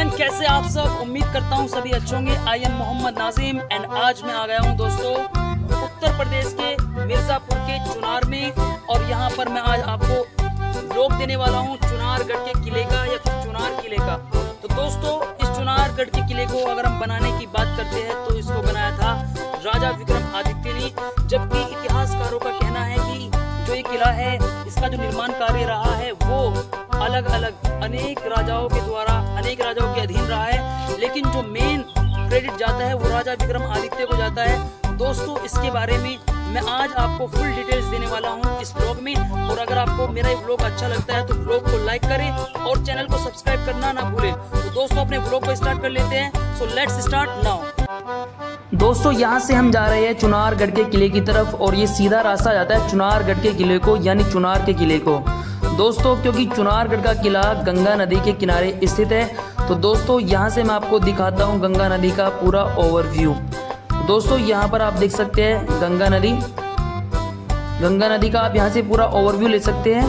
Everyone, कैसे आप सब। उम्मीद करता हूँ सभी अच्छे होंगे। I am Mohammad Nazim and आज मैं आ गया हूँ दोस्तों उत्तर प्रदेश के मिर्ज़ापुर के चुनार में। और यहाँ पर मैं आज आपको व्लॉग देने वाला हूँ चुनारगढ़ के किले का या फिर चुनार किले का। तो दोस्तों, इस चुनारगढ़ के किले को अगर हम बनाने की बात करते हैं तो इसको बनाया था राजा विक्रमादित्य ने। जबकि इतिहासकारों का कहना है कि जो ये किला है इसका जो निर्माण कार्य रहा है वो अलग अलग अनेक राजाओं के अधीन रहा है, लेकिन जो मेन क्रेडिट जाता है वो राजा विक्रमादित्य को जाता है। दोस्तों, इसके बारे में मैं आज आपको फुल डिटेल्स देने वाला हूँ इस ब्लॉग में। और अगर आपको मेरा ये ब्लॉग अच्छा लगता है तो ब्लॉग को लाइक करें और चैनल को सब्सक्राइब करना ना भूलें। तो दोस्तों, अपने ब्लॉग को स्टार्ट कर लेते हैं। So let's start now. दोस्तों, यहाँ से हम जा रहे हैं चुनारगढ़ के किले की तरफ और ये सीधा रास्ता जाता है चुनारगढ़ के किले को यानी चुनार के किले को। दोस्तों, क्योंकि चुनारगढ़ का किला गंगा नदी के किनारे स्थित है, तो दोस्तों यहाँ से मैं आपको दिखाता हूँ गंगा नदी का पूरा ओवरव्यू। दोस्तों, यहाँ पर आप देख सकते हैं गंगा नदी का आप यहाँ से पूरा ओवरव्यू ले सकते हैं।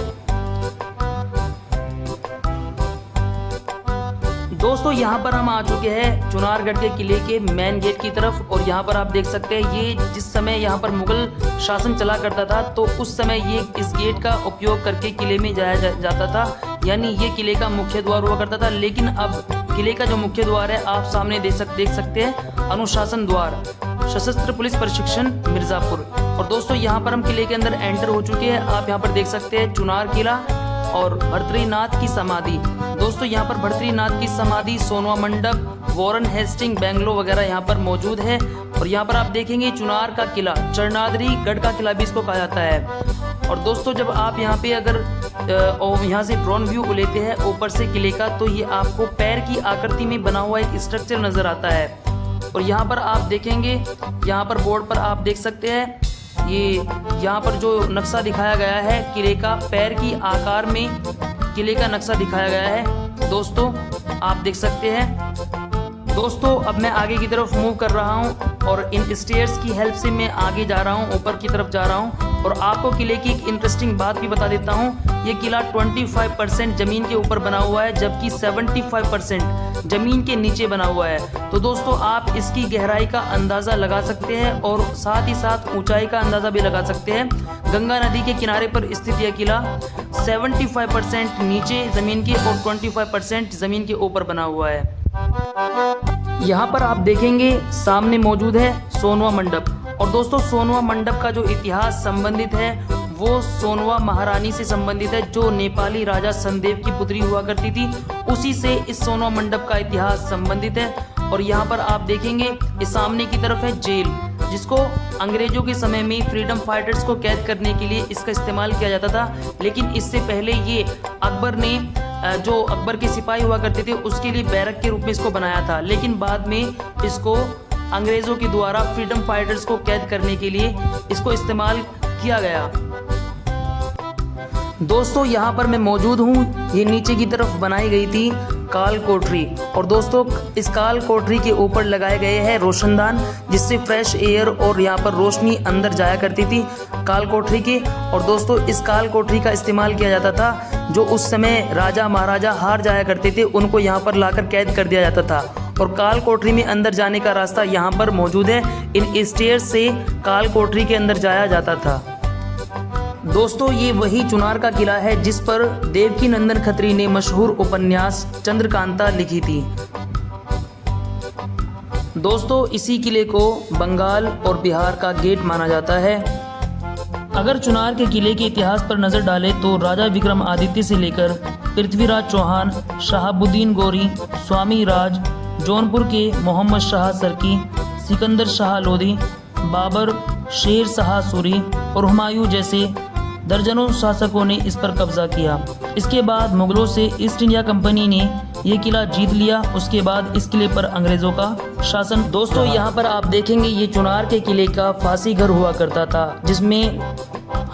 दोस्तों, यहाँ पर हम आ चुके हैं चुनारगढ़ के किले के मेन गेट की तरफ और यहाँ पर आप देख सकते हैं ये जिस समय यहाँ पर मुगल शासन चला करता था तो उस समय ये इस गेट का उपयोग करके किले में जाया जाता था, यानी ये किले का मुख्य द्वार हुआ करता था। लेकिन अब किले का जो मुख्य द्वार है आप सामने देख सकते हैं अनुशासन द्वार, सशस्त्र पुलिस प्रशिक्षण मिर्ज़ापुर। और दोस्तों, यहाँ पर हम किले के अंदर एंटर हो चुके हैं। आप यहाँ पर देख सकते हैं चुनार किला और भर्तृनाथ की समाधि। दोस्तों, यहाँ पर भर्तृनाथ की समाधि, सोनवा मंडप, वॉरेन हेस्टिंग, बैंगलो वगैरह यहाँ पर मौजूद है। और यहाँ पर आप देखेंगे चुनार का किला, चरणाद्री गढ़ का किला भी इसको कहा जाता है। और दोस्तों, जब आप यहाँ पे अगर यहाँ से ड्रोन व्यू लेते हैं ऊपर से किले का तो ये आपको पैर की आकृति में बना हुआ एक स्ट्रक्चर नजर आता है। और यहाँ पर आप देखेंगे, यहाँ पर बोर्ड पर आप देख सकते हैं ये यहाँ पर जो नक्शा दिखाया गया है किले का, पैर की आकार में किले का नक्शा दिखाया गया है। दोस्तों, आप देख सकते हैं। दोस्तों, अब मैं आगे की तरफ मूव कर रहा हूँ और इन स्टेयर्स की हेल्प से मैं आगे जा रहा हूँ, ऊपर की तरफ जा रहा हूँ। और आपको किले की एक इंटरेस्टिंग बात भी बता देता हूँ। ये किला 25% जमीन के ऊपर बना हुआ है जबकि 75% जमीन के नीचे बना हुआ है। तो दोस्तों, आप इसकी गहराई का अंदाज़ा लगा सकते हैं और साथ ही साथ ऊंचाई का अंदाज़ा भी लगा सकते हैं। गंगा नदी के किनारे पर स्थित यह किला 75% नीचे ज़मीन के और 25% ज़मीन के ऊपर बना हुआ है। यहाँ पर आप देखेंगे सामने मौजूद है सोनवा मंडप। और दोस्तों, सोनवा मंडप का जो इतिहास संबंधित है वो सोनवा महारानी से संबंधित है, जो नेपाली राजा सनदेव की पुत्री हुआ करती थी। उसी से इस सोनवा मंडप का इतिहास संबंधित है। और यहाँ पर आप देखेंगे इस सामने की तरफ है जेल, जिसको अंग्रेजों के समय में फ्रीडम फाइटर्स को कैद करने के लिए इसका इस्तेमाल किया जाता था। लेकिन इससे पहले ये अकबर ने जो अकबर के सिपाही हुआ करते थे उसके लिए बैरक के रूप में इसको बनाया था। लेकिन बाद में इसको अंग्रेजों के द्वारा फ्रीडम फाइटर्स को कैद करने के लिए इसको इस्तेमाल किया गया। दोस्तों, यहाँ पर मैं मौजूद हूँ, ये नीचे की तरफ बनाई गई थी काल कोठरी। और दोस्तों, इस काल कोठरी के ऊपर लगाए गए हैं रोशनदान, जिससे फ्रेश एयर और यहाँ पर रोशनी अंदर जाया करती थी काल कोठरी के। और दोस्तों, इस काल कोठरी का इस्तेमाल किया जाता था, जो उस समय राजा महाराजा हार जाया करते थे उनको यहाँ पर लाकर कैद कर दिया जाता था। और काल कोठरी में अंदर जाने का रास्ता यहाँ पर मौजूद है। इन स्टेयर्स से काल कोठरी के अंदर जाया जाता था। दोस्तों, ये वही चुनार का किला है जिस पर देवकीनंदन खत्री ने मशहूर उपन्यास चंद्रकांता लिखी थी। दोस्तों, इसी किले को बंगाल और बिहार का गेट माना जाता है। अगर चुनार के किले के इतिहास पर नजर डालें तो राजा विक्रमादित्य से लेकर पृथ्वीराज चौहान, शहाबुद्दीन गौरी, स्वामी राज, जौनपुर के मोहम्मद शाह सरकी, सिकंदर शाह लोधी, बाबर, शेर शाह सूरी और हुमायूं जैसे दर्जनों शासकों ने इस पर कब्जा किया। इसके बाद मुगलों से ईस्ट इंडिया कंपनी ने ये किला जीत लिया। उसके बाद इस किले पर अंग्रेजों का शासन। दोस्तों, यहाँ पर आप देखेंगे ये चुनार के किले का फांसी घर हुआ करता था, जिसमें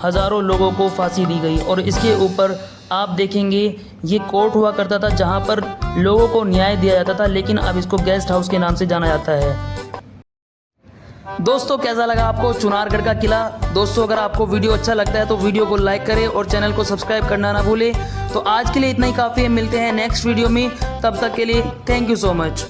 हजारों लोगों को फांसी दी गई। और इसके ऊपर आप देखेंगे ये कोर्ट हुआ करता था जहाँ पर लोगों को न्याय दिया जाता था, लेकिन अब इसको गेस्ट हाउस के नाम से जाना जाता है। दोस्तों कैसा लगा आपको चुनारगढ़ का किला। दोस्तों अगर आपको वीडियो अच्छा लगता है तो वीडियो को लाइक करें और चैनल को सब्सक्राइब करना ना भूलें। तो आज के लिए इतना ही काफ़ी है, मिलते हैं नेक्स्ट वीडियो में, तब तक के लिए थैंक यू सो मच।